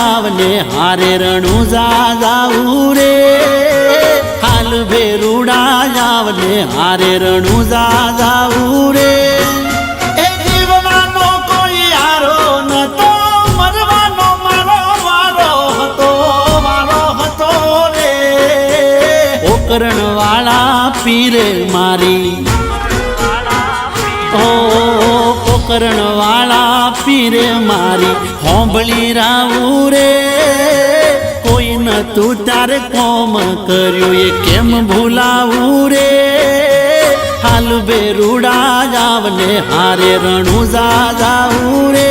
આવને હારે રણુજા જાવું રે હાલ ભેરુડા આવને હારે રણુજા જાવું રે એ જીવવાનો કોઈ હારો નતો મરવાનો મારો વારો હતો રે ઓકરણ વાળા પીરે મારી ઓ પોકરણ વાળા પીરે મારી હોંભળી રાવું રે કોઈ નતું તારે કોમ કર્યું એ કેમ ભૂલાવું રે હાલ બેરુડા જાવને હારે રણુજા જાવું રે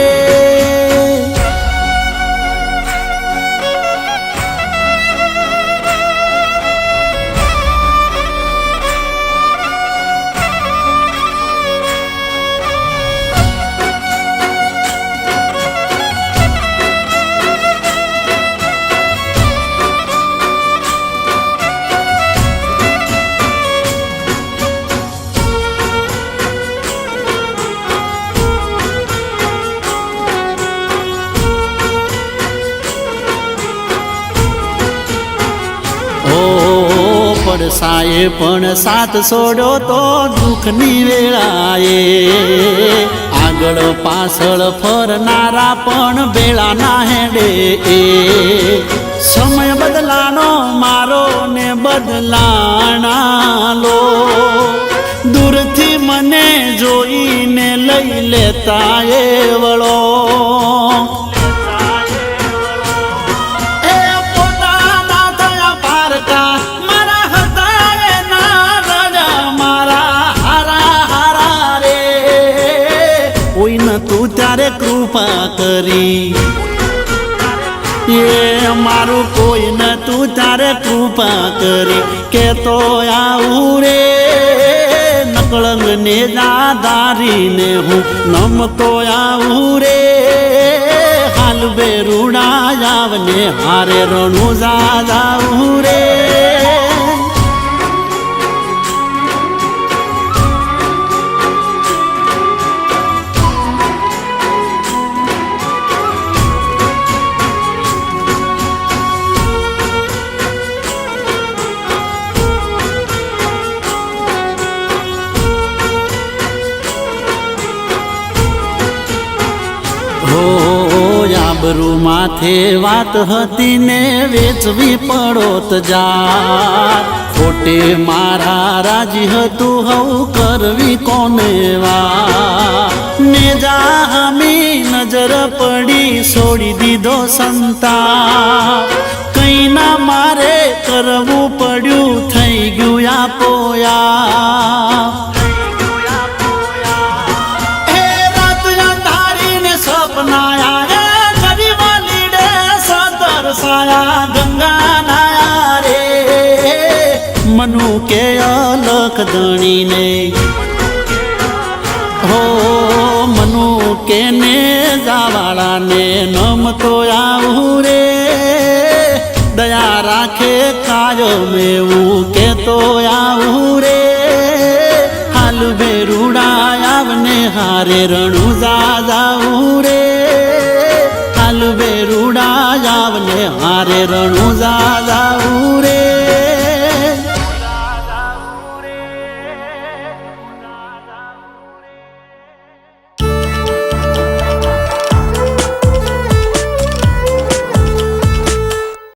પડસાએ પણ સાથ છોડ્યો તો દુઃખની વેળાએ આગળ પાછળ ફરનારા પણ બેળાના હેડે સમય બદલાનો મારો ને બદલાણા લો દૂરથી મને જોઈને લઈ લેતા એ વળો તું ત્યારે કૃપા કરી એ મારું કોઈ ન તું ત્યારે કૃપા કરી કે તો આવું રે નકળંગ ને દાદારીને હું નમતો આવું રે હાલ બેરુડા આવને હારે રણુજા જાવું રે આબરૂ માથે વાત હતી ને વેચવી પડોત જા ખોટે મારા રાજી હતું હવ કરવી કોને વા ને જામી નજર પડી છોડી દીધો સંતા કઈ ના મારે કરવું પડ્યું થઈ ગયું આપોયા ગંગા નાયા રે મનુ કે અલખ ધણીને હો મનુ કે ને જાવાળાને નમતો આવું રે દયા રાખે કાયમ એવું કેતો આવું રે હાલ બેરુડા આવને હારે રણુ